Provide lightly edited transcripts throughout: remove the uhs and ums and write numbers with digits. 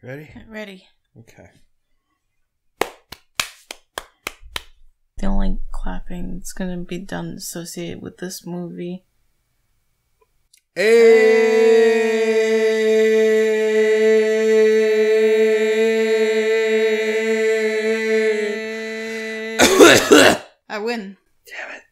Ready? Ready. Okay. The only clapping that's gonna be done associated with this movie. I win. Damn it.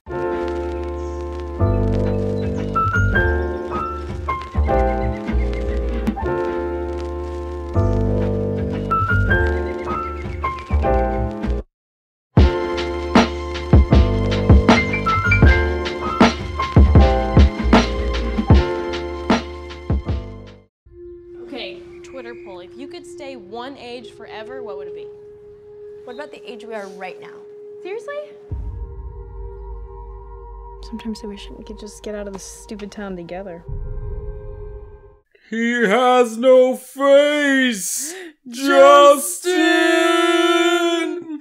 Okay, Twitter poll. If you could stay one age forever, what would it be? What about the age we are right now? Seriously? Sometimes I wish we could just get out of this stupid town together. He has no face, Justin!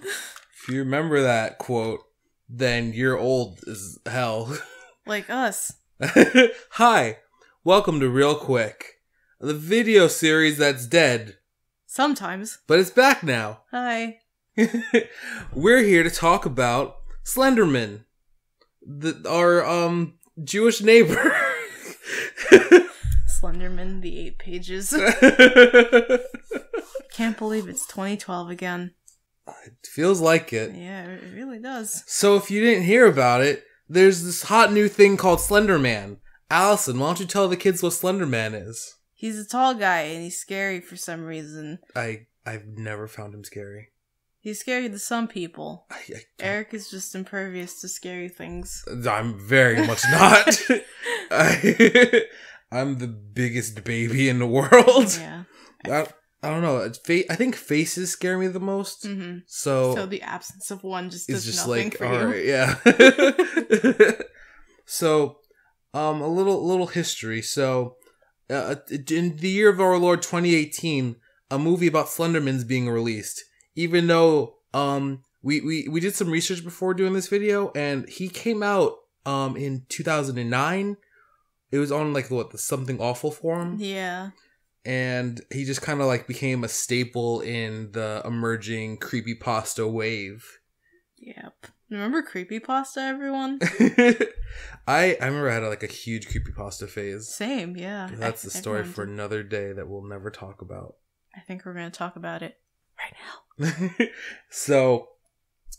If you remember that quote, then you're old as hell. Like us. Hi, welcome to Real Quick, the video series that's dead, Sometimes. but it's back now. Hi. We're here to talk about Slender Man, our Jewish neighbor. Slender Man, the 8 pages. Can't believe it's 2012 again. It feels like it. Yeah, it really does. So if you didn't hear about it, there's this hot new thing called Slender Man. Allison, why don't you tell the kids what Slender Man is? He's a tall guy and he's scary for some reason. I've never found him scary. He's scary to some people. I Eric is just impervious to scary things. I'm very much not. I'm the biggest baby in the world. Yeah. I don't know. I think faces scare me the most. Mm-hmm. So the absence of one just it's does just nothing like, for all you. right, yeah. So, a little history. So, in the year of our Lord 2018, a movie about Slenderman's being released. Even though we did some research before doing this video, and he came out in 2009. It was on like the Something Awful forum. Yeah. And he just kind of like became a staple in the emerging creepypasta wave. Yep. Remember creepypasta, everyone? I remember I had like a huge creepypasta phase. Same, yeah. That's the story everyone for did. another day that we'll never talk about. I think we're going to talk about it right now. So,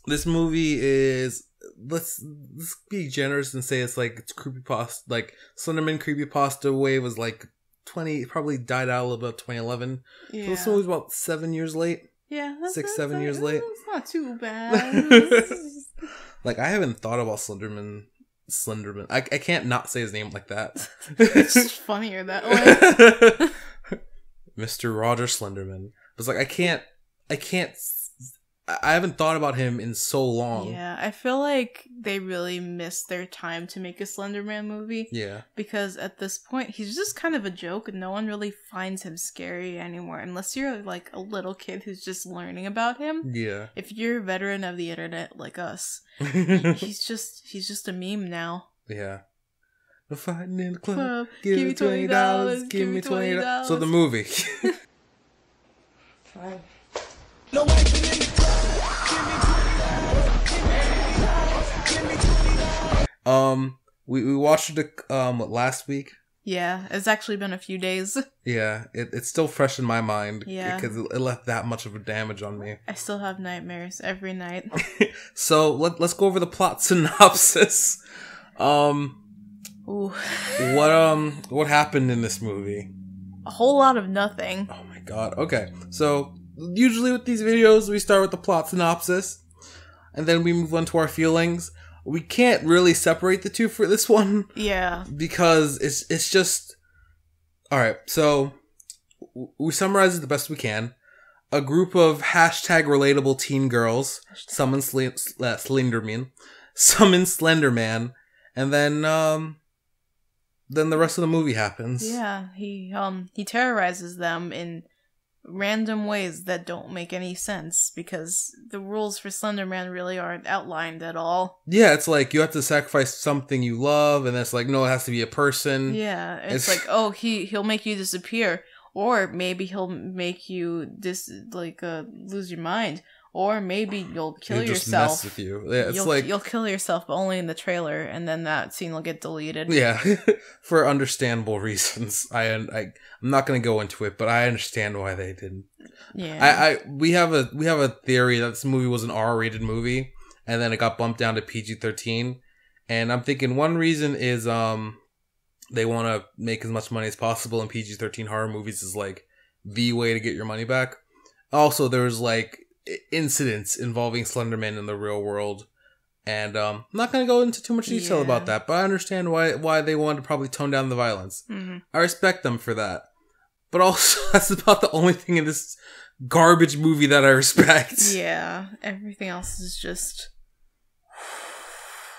this movie is, let's be generous and say it's creepypasta, like Slenderman creepypasta wave was like probably died out a little bit 2011. Yeah. So this movie's about 7 years late. Yeah. 7 years late. It's not too bad. Like, I haven't thought about Slenderman. I can't not say his name like that. It's just funnier that way. Mr. Roger Slenderman. It's like, I haven't thought about him in so long. Yeah, I feel like they really missed their time to make a Slender Man movie. Yeah. Because at this point, he's just kind of a joke and no one really finds him scary anymore. Unless you're like a little kid who's just learning about him. Yeah. If you're a veteran of the internet like us, he's just a meme now. Yeah. We're fighting in the club. Club, Give me $20. Give me $20. So the movie. Fine. We watched it last week. Yeah, it's actually been a few days. Yeah, it's still fresh in my mind. Yeah. Because it left that much of a damage on me. I still have nightmares every night. So let's go over the plot synopsis. Ooh. What happened in this movie? A whole lot of nothing. Oh my god. Okay. So usually with these videos we start with the plot synopsis and then we move on to our feelings. We can't really separate the two for this one. Yeah. Because it's just... Alright, so we summarize it the best we can. A group of #relatable teen girls summon Slender Man, and then the rest of the movie happens. Yeah, he terrorizes them in random ways that don't make any sense because the rules for Slender Man really aren't outlined at all. Yeah, it's like you have to sacrifice something you love, and it's like, no, it has to be a person. Yeah, it's like, oh, he'll make you disappear, Or maybe he'll make you lose your mind. Or maybe you'll kill He'll just yourself. mess with you. Yeah, it's You'll kill yourself, but only in the trailer, and then that scene will get deleted. Yeah, for understandable reasons. I'm not gonna go into it, but I understand why they didn't. Yeah. We have a theory that this movie was an R-rated movie, and then it got bumped down to PG-13. And I'm thinking one reason is they want to make as much money as possible, and PG-13 horror movies is like the way to get your money back. Also, there's like incidents involving Slender Man in the real world, and I'm not going to go into too much detail about that, but I understand why they wanted to probably tone down the violence. I respect them for that, but also that's about the only thing in this garbage movie that I respect. Yeah, everything else is just...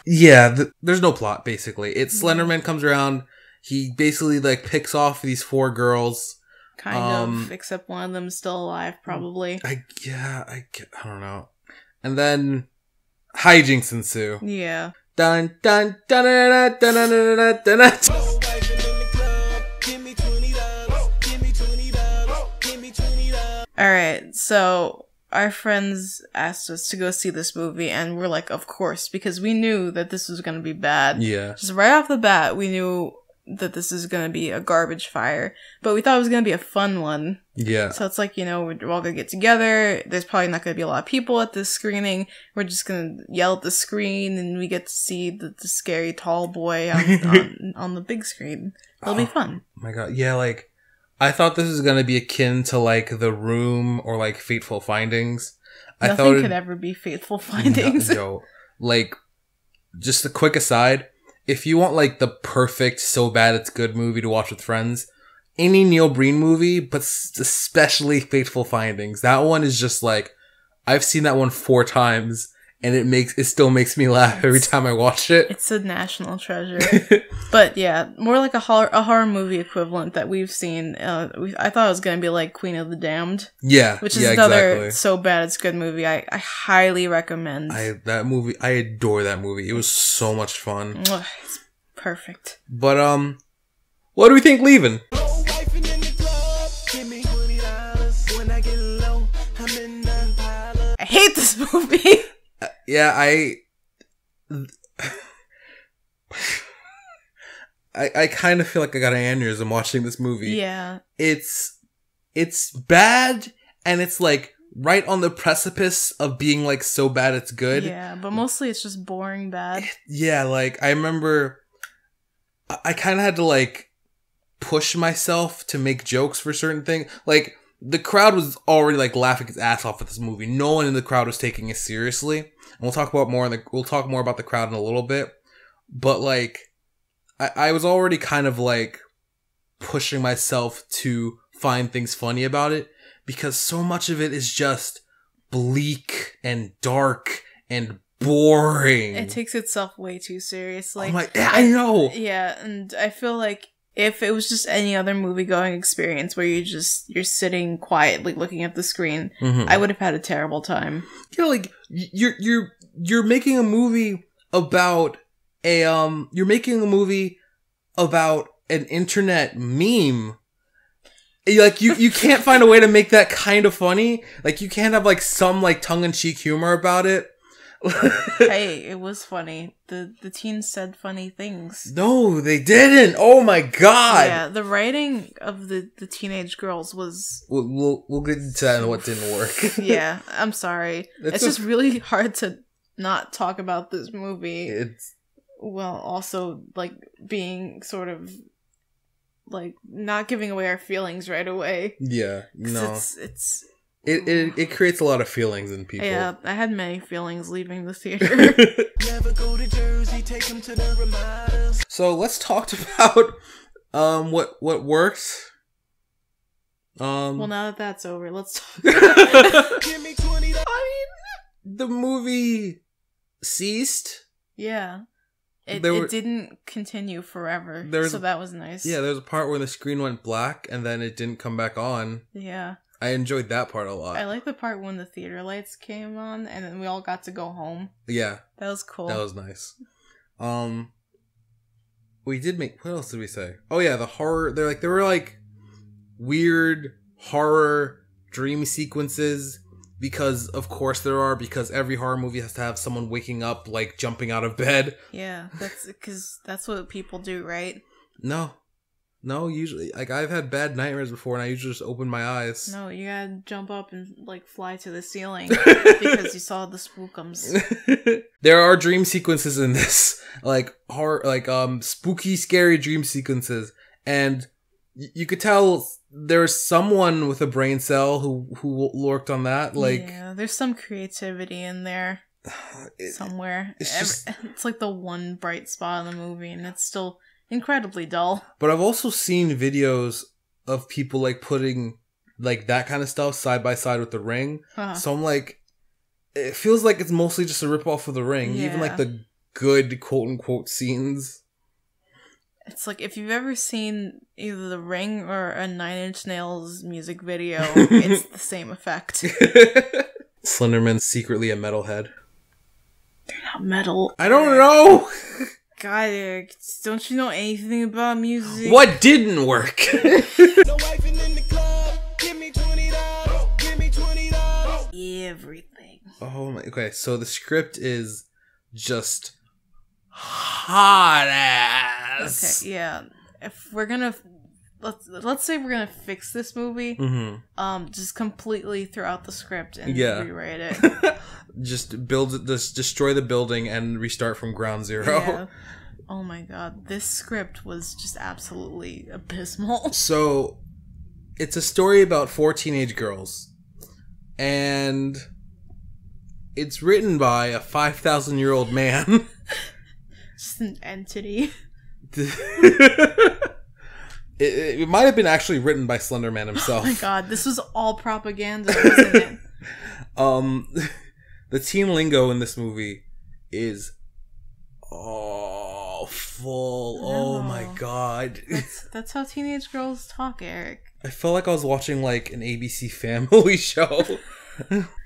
Yeah, there's no plot, basically. It's Slender Man comes around, he basically like picks off these 4 girls. Kind of, except one of them's still alive, probably. I don't know. And then hijinks ensue. Yeah. Dun dun dun dun dun dun dun dun dun. Alright, so our friends asked us to go see this movie, and we're like, of course, because we knew that this was going to be bad. Yeah. Just right off the bat, we knew that this is going to be a garbage fire, but we thought it was going to be a fun one. Yeah. So it's like, we're all going to get together. There's probably not going to be a lot of people at this screening. We're just going to yell at the screen, and we get to see the scary tall boy on the big screen. It'll be fun. Oh my god. Yeah, like, I thought this was going to be akin to, like, The Room or, like, Fateful Findings. Nothing could ever be Fateful Findings. No, like, just a quick aside. If you want, like, the perfect so bad it's good movie to watch with friends, any Neil Breen movie, but especially Fateful Findings. That one is just, like, I've seen that one 4 times, and it still makes me laugh every time I watch it. It's a national treasure. But yeah, more like a horror movie equivalent that we've seen. I thought it was going to be like Queen of the Damned. Yeah. Which is another so bad it's good movie. I highly recommend. I adore that movie. It was so much fun. It's perfect. But, what do we think leaving? I hate this movie. Yeah, I kind of feel like I got an aneurysm watching this movie. Yeah. It's bad, and it's like right on the precipice of being like so bad it's good. Yeah, but mostly it's just boring bad. Yeah, like I remember I kind of had to like push myself to make jokes for certain things. Like the crowd was already like laughing its ass off at this movie. No one in the crowd was taking it seriously. And we'll talk more about the crowd in a little bit. But like I was already kind of like pushing myself to find things funny about it, because so much of it is just bleak and dark and boring. It takes itself way too seriously. I'm like, yeah, I know. Yeah, and I feel like if it was just any other movie-going experience where you're sitting quietly looking at the screen, I would have had a terrible time. Yeah, like you're making a movie about an internet meme. Like you can't find a way to make that kind of funny. Like you can't have like some like tongue-in-cheek humor about it. Hey, it was funny. The teens said funny things. No, they didn't. Oh my god. Yeah, the writing of the teenage girls was... We'll get into that and what didn't work. Yeah, I'm sorry. It's just really hard to not talk about this movie. Well, also like being sort of like not giving away our feelings right away. Yeah, no. It's It creates a lot of feelings in people. Yeah, I had many feelings leaving the theater. Never go to Jersey, take him to the Ramadas. So let's talk about what worked. Well, now that that's over, let's talk. Give me $20. I mean, the movie ceased. Yeah. It didn't continue forever, so that was nice. Yeah, there was a part where the screen went black and then it didn't come back on. Yeah. I enjoyed that part a lot. I like the part when the theater lights came on and then we all got to go home. Yeah. That was cool. That was nice. We did make... What else did we say? Oh yeah, the horror... weird horror dream sequences, because of course there are, because every horror movie has to have someone waking up, like, jumping out of bed. Yeah, that's because that's what people do, right? No, usually, like, I've had bad nightmares before, and I usually just open my eyes. No, you gotta jump up and, like, fly to the ceiling because you saw the spookums. There are dream sequences in this, like, horror, like, spooky, scary dream sequences, and you could tell there's someone with a brain cell who worked on that, like... Yeah, there's some creativity in there somewhere. It's like the one bright spot in the movie, and it's still... incredibly dull. But I've also seen videos of people, like, putting, like, that kind of stuff side by side with The Ring. So I'm like, it feels like it's mostly just a ripoff of The Ring. Yeah. Even, like, the good quote-unquote scenes. It's like, if you've ever seen either The Ring or a Nine Inch Nails music video, it's the same effect. Slender Man's secretly a metalhead. They're not metal. I don't know! God, Eric, don't you know anything about music? What didn't work? No wifing in the club. Give me $20. Give me $20. Everything. Oh my, okay, so the script is just hot ass. Okay, yeah. If we're gonna let's say we're gonna fix this movie, just completely throw out the script and rewrite it. Just destroy the building and restart from ground zero. Yeah. Oh my god, this script was just absolutely abysmal. So, it's a story about 4 teenage girls, and it's written by a 5,000-year-old man. Just an entity. It might have been actually written by Slender Man himself. Oh my god, this was all propaganda, wasn't it? The teen lingo in this movie is awful. No. Oh my god. That's how teenage girls talk, Eric. I felt like I was watching, like, an ABC Family show.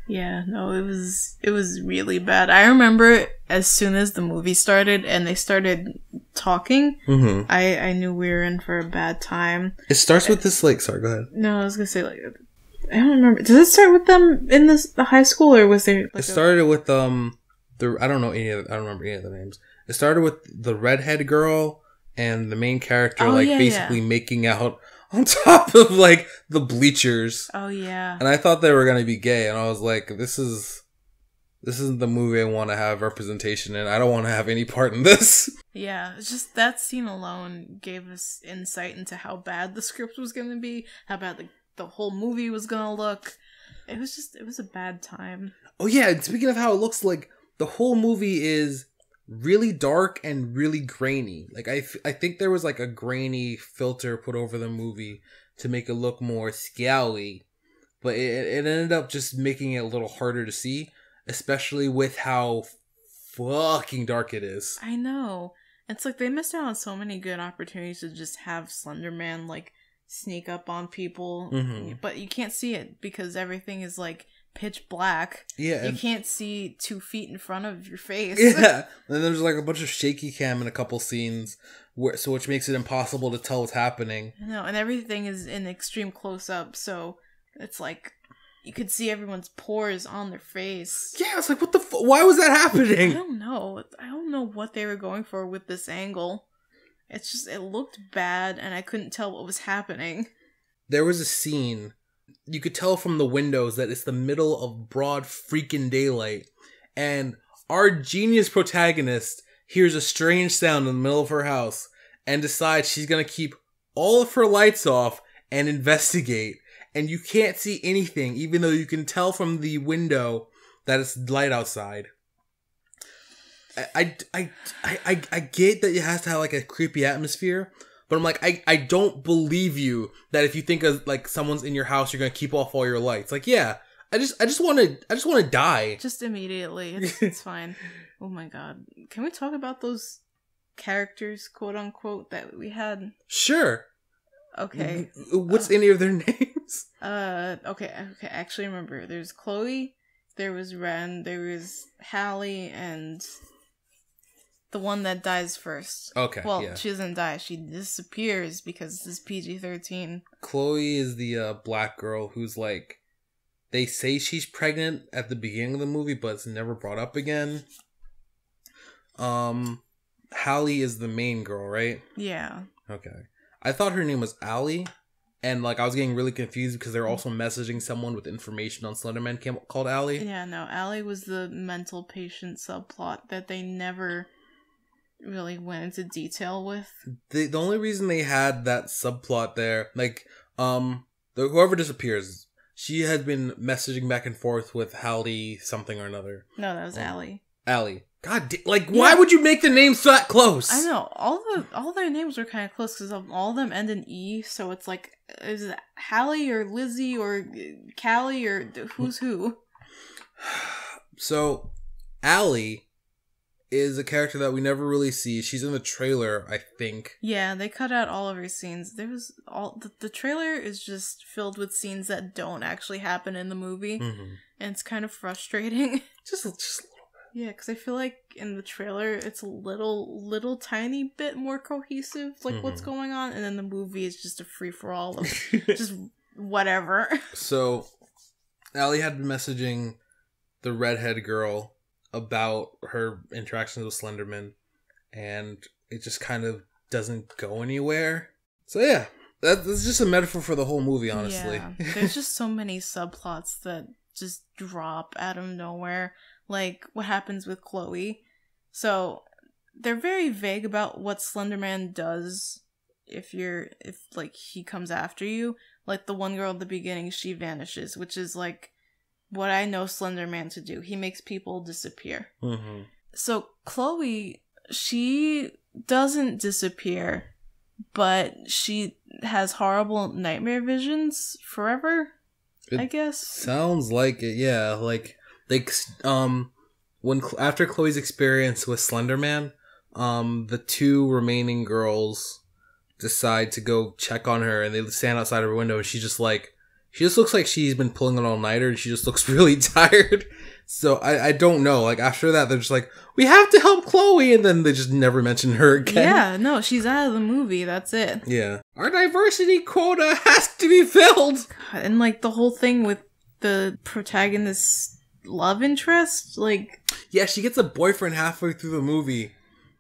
Yeah, no, it was really bad. I remember as soon as the movie started and they started talking, I knew we were in for a bad time. It starts with this, like, sorry, go ahead. No, I was gonna say, like, I don't remember. Does it start with them in the high school, or was there? Like, it started with I don't remember any of the names. It started with the redhead girl and the main character, basically making out on top of, like, the bleachers. Oh yeah. And I thought they were gonna be gay, and I was like, this isn't the movie I want to have representation in. I don't want to have any part in this. Yeah, it's just that scene alone gave us insight into how bad the script was gonna be, how bad the whole movie was gonna look. It was a bad time. Oh yeah, and speaking of how it looks, like, the whole movie is really dark and really grainy. Like, I think there was, like, a grainy filter put over the movie to make it look more scally, but it ended up just making it a little harder to see, especially with how fucking dark it is. I know. It's like they missed out on so many good opportunities to just have Slender Man, like, sneak up on people, but you can't see it because everything is, like, pitch black. Yeah, you can't see 2 feet in front of your face. Yeah, and there's, like, a bunch of shaky cam in a couple scenes, which makes it impossible to tell what's happening. No, and everything is in extreme close up, so it's like you could see everyone's pores on their face. Yeah, it's like, what the why was that happening? I don't know. I don't know what they were going for with this angle. It's just, it looked bad, and I couldn't tell what was happening. There was a scene, you could tell from the windows that it's the middle of broad freaking daylight, and our genius protagonist hears a strange sound in the middle of her house, and decides she's gonna keep all of her lights off and investigate, and you can't see anything, even though you can tell from the window that it's light outside. I get that it has to have, like, a creepy atmosphere, but I'm like, I don't believe you that if you think of, like, someone's in your house, you're gonna keep off all your lights. Like, yeah, I just want to die. Just immediately. It's fine. Oh my god. Can we talk about those characters, quote unquote, that we had? Sure. Okay. What's any of their names? Okay. I actually remember. There's Chloe, there was Ren, there was Hallie, and The one that dies first. Okay, well, yeah. She doesn't die. She disappears because this is PG-13. Chloe is the black girl who's like, they say she's pregnant at the beginning of the movie, but it's never brought up again. Hallie is the main girl, right? Yeah. Okay. I thought her name was Allie, and like I was getting really confused because they're also messaging someone with information on Slender Man called Allie. Yeah, no, Allie was the mental patient subplot that they never really went into detail with. The only reason they had that subplot there, like, whoever disappears, she had been messaging back and forth with Hallie something or another. No, that was Allie. Allie. God, why would you make the names that close? I know all their names were kind of close because all of them end in E. So it's like, is it Hallie or Lizzie or Callie or who's who? So, Allie is a character that we never really see. She's in the trailer, I think. Yeah, they cut out all of her scenes. There was the trailer is just filled with scenes that don't actually happen in the movie, and it's kind of frustrating. Just a little bit. Yeah, because I feel like in the trailer it's a little tiny bit more cohesive, like what's going on, and then the movie is just a free for all of just whatever. So, Allie had been messaging the redhead girl about her interactions with Slender Man, and it just kind of doesn't go anywhere. So yeah, that's just a metaphor for the whole movie, honestly. Yeah, there's just so many subplots that just drop out of nowhere. Like what happens with Chloe. So they're very vague about what Slender Man does if he comes after you. Like the one girl at the beginning, she vanishes, which is like what I know Slender Man to do. He makes people disappear. So Chloe, she doesn't disappear, but she has horrible nightmare visions forever, I guess. Sounds like it, yeah. After Chloe's experience with Slender Man, the two remaining girls decide to go check on her, and they stand outside her window, and she just looks like she's been pulling an all-nighter, and she just looks really tired. So I don't know. Like after that, they're just like, we have to help Chloe, and then they just never mention her again. Yeah, no, she's out of the movie. That's it. Yeah, our diversity quota has to be filled. And like the whole thing with the protagonist's love interest, like, yeah, she gets a boyfriend halfway through the movie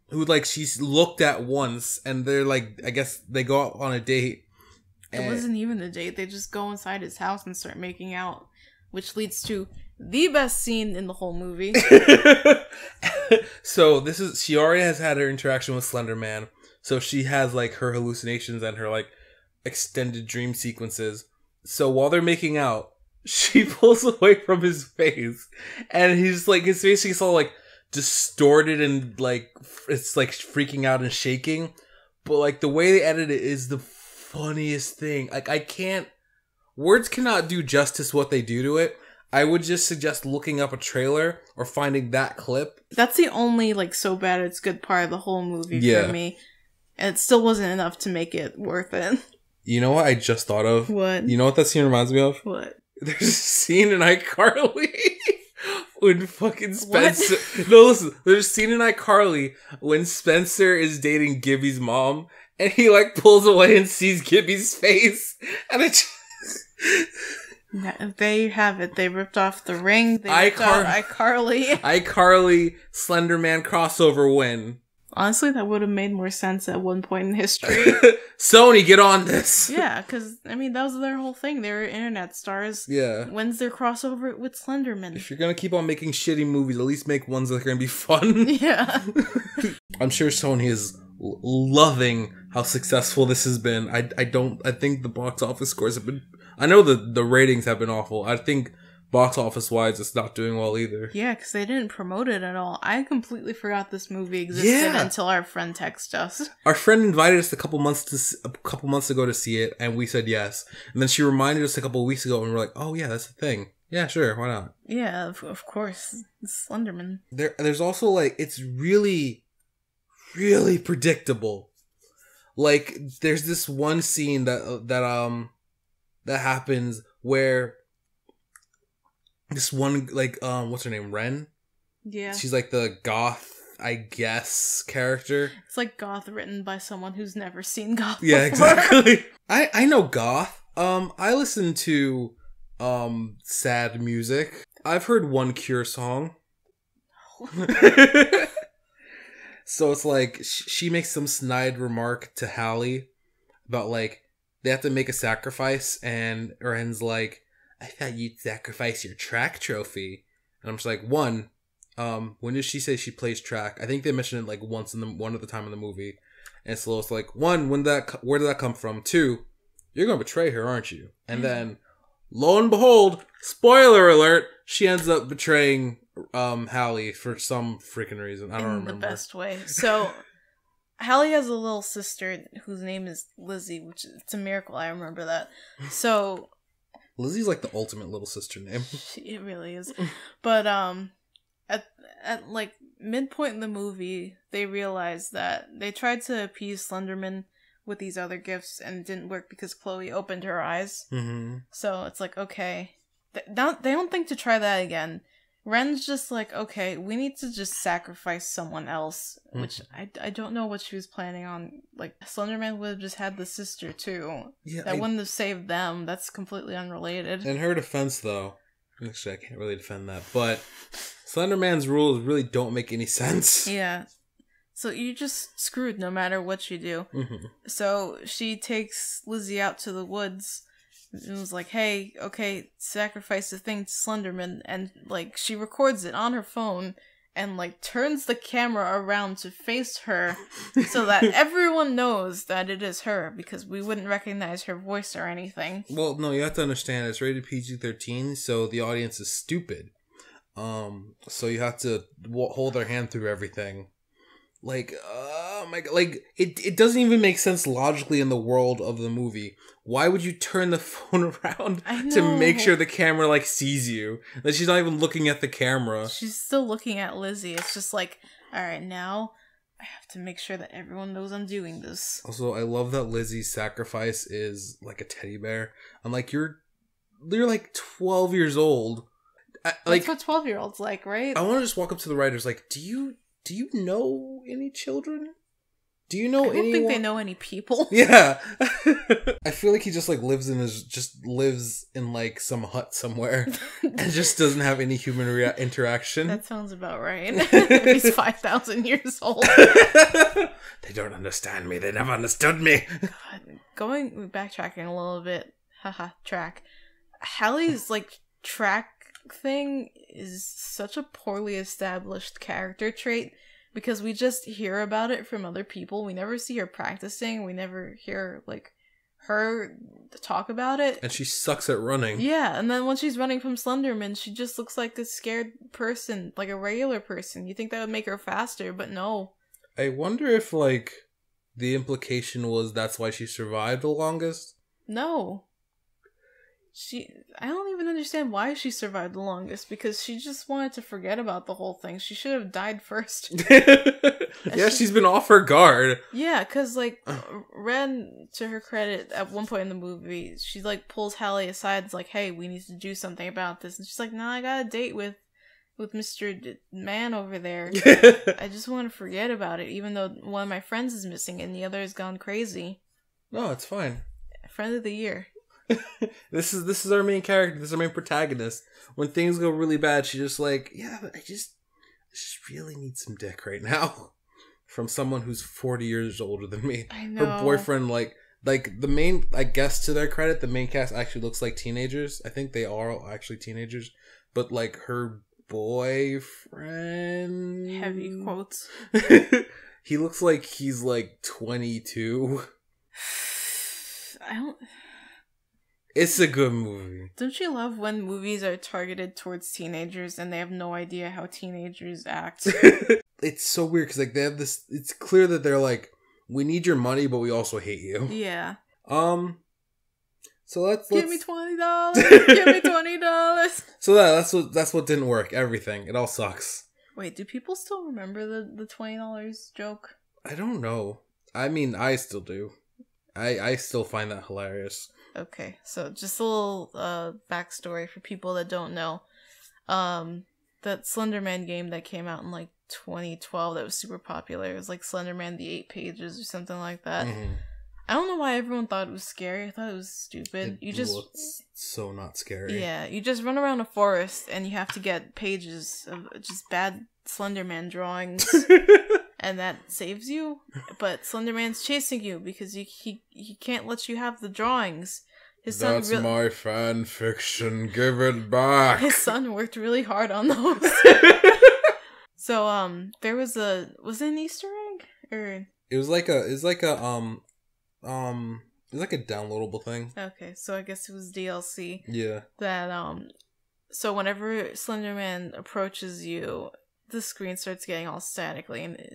who like she's looked at once, and they're like, I guess they go out on a date. It wasn't even a date. They just go inside his house and start making out, which leads to the best scene in the whole movie. So she already has had her interaction with Slender Man, so she has like her hallucinations and her like extended dream sequences. So while they're making out, she pulls away from his face, and he's like, his face is all like distorted and like it's like freaking out and shaking. But like the way they edit it is the funniest thing. Like words cannot do justice what they do to it. I would just suggest looking up a trailer or finding that clip. That's the only like so bad it's good part of the whole movie for me. And it still wasn't enough to make it worth it. You know what I just thought of? What? You know what that scene reminds me of? What? There's a scene in iCarly when fucking Spencer... What? No, listen. There's a scene in iCarly when Spencer is dating Gibby's mom, and he like pulls away and sees Gibby's face, and it just... There you have it. They ripped off The Ring. They ripped off iCarly. iCarly Slender Man crossover win. Honestly, that would have made more sense at one point in history. Sony, get on this. Yeah, because, I mean, that was their whole thing. They were internet stars. Yeah. When's their crossover with Slender Man? If you're going to keep on making shitty movies, at least make ones that are going to be fun. Yeah. I'm sure Sony is loving how successful this has been. I think the box office scores have been... I know the ratings have been awful. I think box office wise it's not doing well either. Yeah, because they didn't promote it at all. I completely forgot this movie existed until our friend texted us. Our friend invited us a couple months ago to see it, and we said yes. And then she reminded us a couple weeks ago, and we're like, oh yeah, that's the thing. Yeah, sure, why not? Yeah, of course. It's Slender Man. There's also like, it's really, really predictable. Like, there's this one scene that happens where this one, like, what's her name? Ren? Yeah. She's like the goth I guess, character. It's like goth written by someone who's never seen goth before. Yeah, exactly. I know goth. I listen to sad music. I've heard one Cure song. So it's like she makes some snide remark to Hallie about like they have to make a sacrifice, and Ren's like, I thought you'd sacrifice your track trophy. And I'm just like, one, when did she say she plays track? I think they mentioned it like once in one at the time in the movie. And so it's like, one, where did that come from? Two, you're gonna betray her, aren't you? And then, lo and behold, spoiler alert, she ends up betraying Hallie for some freaking reason. I don't remember. In the best way. So, Hallie has a little sister whose name is Lizzie, which it's a miracle I remember that. So, Lizzie's like the ultimate little sister name. It really is. But at like midpoint in the movie, they realized that they tried to appease Slender Man with these other gifts, and it didn't work because Chloe opened her eyes. Mm-hmm. So it's like, okay, they don't think to try that again. Ren's just like, okay, we need to just sacrifice someone else, which I don't know what she was planning on. Like, Slender Man would have just had the sister too. Yeah, that wouldn't have saved them. That's completely unrelated. In her defense, though, actually I can't really defend that, but Slender Man's rules really don't make any sense. Yeah. So you're just screwed no matter what you do. Mm-hmm. So she takes Lizzie out to the woods and was like, hey, okay, sacrifice the thing to Slender Man. And, like, she records it on her phone and, like, turns the camera around to face her so that everyone knows that it is her, because we wouldn't recognize her voice or anything. Well, no, you have to understand, it's rated PG-13, so the audience is stupid. So you have to hold their hand through everything. Like, oh my god, like, it doesn't even make sense logically in the world of the movie. Why would you turn the phone around to make sure the camera, like, sees you? That she's not even looking at the camera. She's still looking at Lizzie. It's just like, alright, now I have to make sure that everyone knows I'm doing this. Also, I love that Lizzie's sacrifice is, like, a teddy bear. I'm like, you're like, 12 years old. That's what 12-year-olds like, right? I want to just walk up to the writers, like, do you know any children? Do you know anyone? I don't think they know any people. Yeah. I feel like he just like lives in like some hut somewhere and just doesn't have any human interaction. That sounds about right. He's 5,000 years old. They don't understand me. They never understood me. God. Backtracking a little bit. Haha, track. Hallie's like track thing is such a poorly established character trait, because we just hear about it from other people. We never see her practicing. We never hear like her talk about it. And she sucks at running. Yeah, and then when she's running from Slender Man, she just looks like a scared person, like a regular person. You think that would make her faster, but no. I wonder if like the implication was that's why she survived the longest. No. I don't even understand why she survived the longest, because she just wanted to forget about the whole thing. She should have died first. Yeah, she's been off her guard. Yeah, because, like, Ren, to her credit, at one point in the movie, she, like, pulls Hallie aside and is like, hey, we need to do something about this. And she's like, nah, I got a date with Mr. Man over there. I just want to forget about it, even though one of my friends is missing and the other has gone crazy. No, it's fine. Friend of the year. This is our main character. This is our main protagonist. When things go really bad, she's just like, yeah, I just really need some dick right now from someone who's 40 years older than me. I know. Her boyfriend, like the main, I guess to their credit, the main cast actually looks like teenagers. I think they are actually teenagers, but like her boyfriend, heavy quotes. He looks like he's like 22. It's a good movie. Don't you love when movies are targeted towards teenagers and they have no idea how teenagers act? It's so weird because like they have this. It's clear that they're like, we need your money, but we also hate you. Yeah. So let's give me $20. Give me $20. So that's what didn't work. Everything. It all sucks. Wait, do people still remember the $20 joke? I don't know. I mean, I still do. I still find that hilarious. Okay, so just a little backstory for people that don't know. That Slender Man game that came out in like 2012 that was super popular. It was like Slender Man, the 8 pages or something like that. Mm-hmm. I don't know why everyone thought it was scary. I thought it was stupid. It looks so not scary. Yeah, you just run around a forest and you have to get pages of just bad Slender Man drawings. And that saves you. But Slender Man's chasing you because he can't let you have the drawings. That's my fan fiction. Give it back. His son worked really hard on those. So there was it an Easter egg or it was like a downloadable thing. Okay, so I guess it was DLC. Yeah. That so whenever Slender Man approaches you, the screen starts getting all staticky,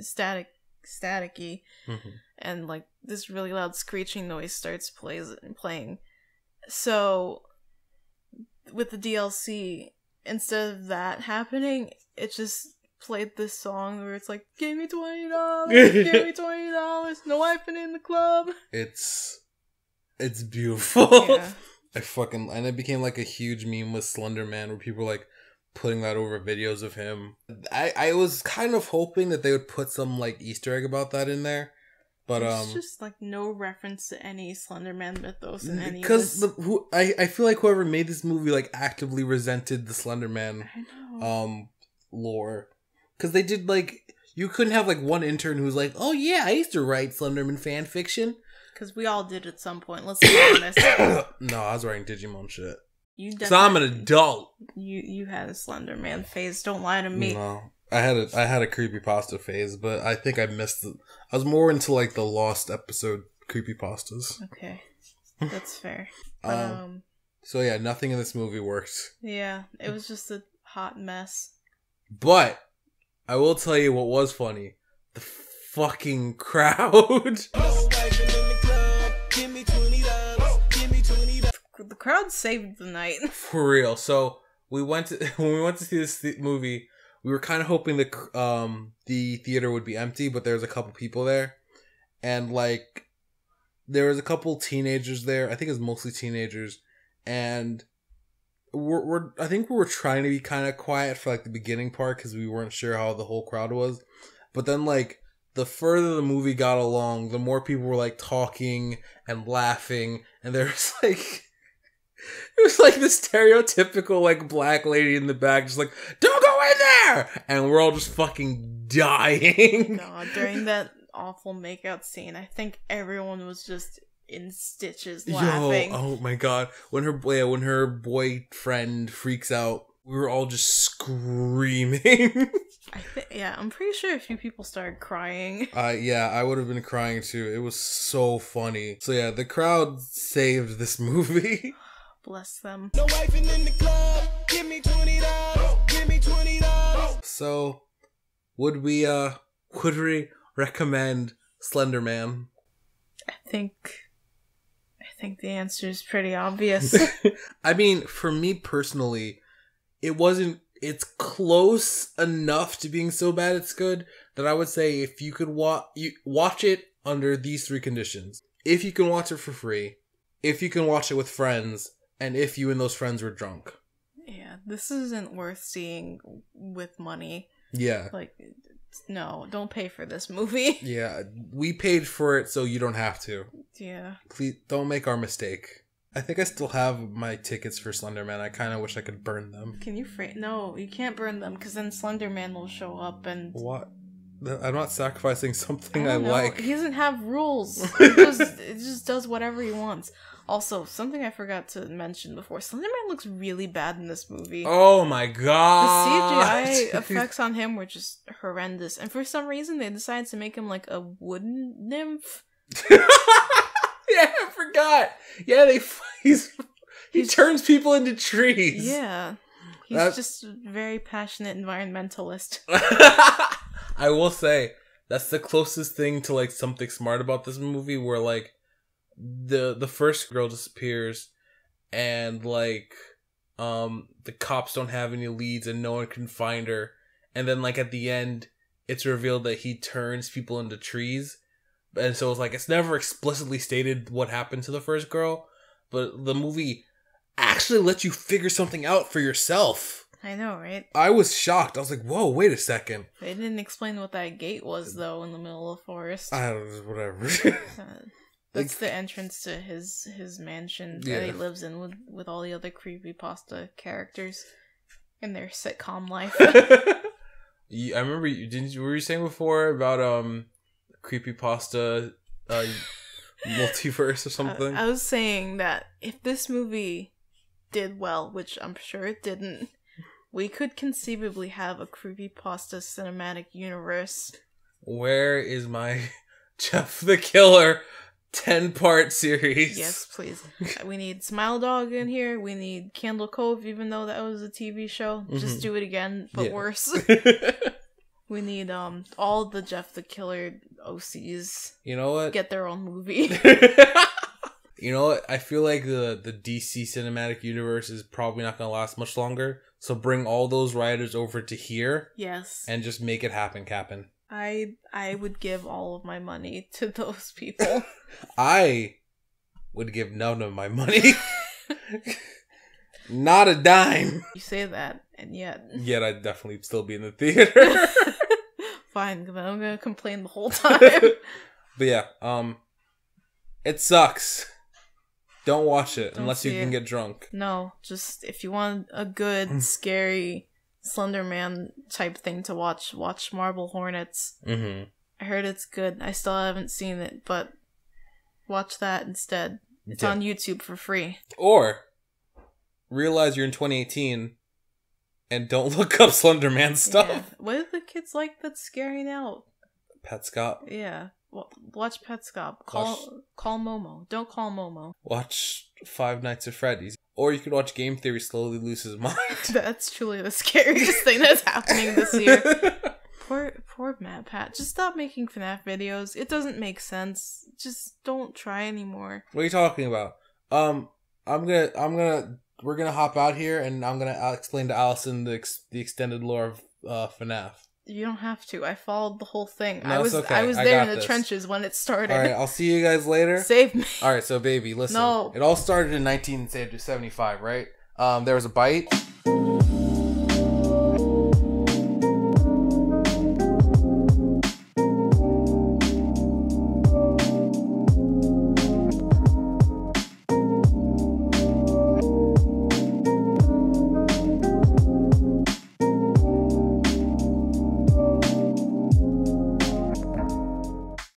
Mm-hmm. and like this really loud screeching noise starts playing. So with the DLC, instead of that happening, it just played this song where it's like, "Give me $20, give me $20, no wiping in the club." It's beautiful. Yeah. And it became like a huge meme with Slender Man where people were like putting that over videos of him. I was kind of hoping that they would put some like Easter egg about that in there. But it's just like no reference to any Slender Man mythos in any of this. Because I feel like whoever made this movie like actively resented the Slender Man lore. Because they did like, you couldn't have like one intern who was like, "Oh yeah, I used to write Slenderman fan fiction." Because we all did at some point. Let's be honest. No, I was writing Digimon shit. So I'm an adult. You had a Slender Man phase. Don't lie to me. No, I had a creepypasta phase, but I think I missed it. I was more into like the Lost episode creepypastas. Okay, that's fair. But, so yeah, nothing in this movie worked. Yeah, it was just a hot mess. But I will tell you what was funny: the fucking crowd. The crowd saved the night. For real. So when we went to see this movie, we were kind of hoping that the theater would be empty, but there was a couple people there, and like there was a couple teenagers there. I think it was mostly teenagers, and I think we were trying to be kind of quiet for like the beginning part because we weren't sure how the whole crowd was, but then like the further the movie got along, the more people were like talking and laughing, and there was like. It was like the stereotypical like black lady in the back just like, "Don't go in there!" And we're all just fucking dying. God, during that awful makeout scene, I think everyone was just in stitches laughing. Oh my god. When her boyfriend freaks out, we were all just screaming. I'm pretty sure a few people started crying. Yeah, I would have been crying too. It was so funny. So yeah, the crowd saved this movie. Bless them. No wifing in the club. Give me $20. Give me $20. So, would we recommend Slender Man? I think the answer is pretty obvious. I mean, for me personally, it's close enough to being so bad it's good that I would say if you could watch it under these 3 conditions. If you can watch it for free, if you can watch it with friends, and if you and those friends were drunk. Yeah, this isn't worth seeing with money. Yeah. Like, no, don't pay for this movie. Yeah, we paid for it so you don't have to. Yeah. Please, don't make our mistake. I think I still have my tickets for Slender Man. I kind of wish I could burn them. Can you No, you can't burn them, because then Slender Man will show up and... What? I'm not sacrificing something I like. He doesn't have rules. It just does whatever he wants. Also, something I forgot to mention before, Slender Man looks really bad in this movie. Oh my god! The CGI effects on him were just horrendous. And for some reason, they decided to make him like a wooden nymph. Yeah, I forgot. Yeah, he turns people into trees. Yeah. He's just a very passionate environmentalist. I will say, that's the closest thing to like something smart about this movie where like the first girl disappears and like the cops don't have any leads and no one can find her, and then like at the end it's revealed that he turns people into trees, and so it's like it's never explicitly stated what happened to the first girl, but the movie actually lets you figure something out for yourself. I know, right? I was shocked. I was like, whoa, wait a second. They didn't explain what that gate was, though, in the middle of the forest. I don't know, whatever. That's the entrance to his mansion that he lives in with all the other creepypasta characters in their sitcom life. I remember, were you saying before about creepypasta multiverse or something? I was saying that if this movie did well, which I'm sure it didn't, we could conceivably have a creepypasta cinematic universe. Where is my Jeff the Killer 10-part series? Yes, please. We need Smile Dog in here. We need Candle Cove, even though that was a TV show. Just do it again, but worse. We need all the Jeff the Killer OCs. You know what? Get their own movie. You know what? I feel like the DC cinematic universe is probably not going to last much longer. So bring all those writers over to here. Yes. And just make it happen, Captain. I would give all of my money to those people. I would give none of my money. Not a dime. You say that, and yet... Yet I'd definitely still be in the theater. Fine, but I'm gonna complain the whole time. But yeah, it sucks. Don't watch it unless you can get drunk. No, just if you want a good, scary Slender Man type thing to watch Marble Hornets. I heard it's good. I still haven't seen it, but watch that instead. It's on YouTube for free. Or realize you're in 2018 and don't look up Slender Man stuff. Yeah. What are the kids like that's scary now? Petscop. Yeah. Well, watch Petscop. Call Momo. Don't call Momo. Watch Five Nights at Freddy's. Or you could watch Game Theory slowly lose his mind. That's truly the scariest thing that's happening this year. Poor Matt Pat. Just stop making FNAF videos. It doesn't make sense. Just don't try anymore. What are you talking about? We're gonna hop out here, and I'm gonna explain to Allison the extended lore of FNAF. You don't have to. I followed the whole thing. No, it's okay. I was there in the trenches when it started. All right, I'll see you guys later. Save me. All right, so baby, listen. No. It all started in 1975, right? There was a bite.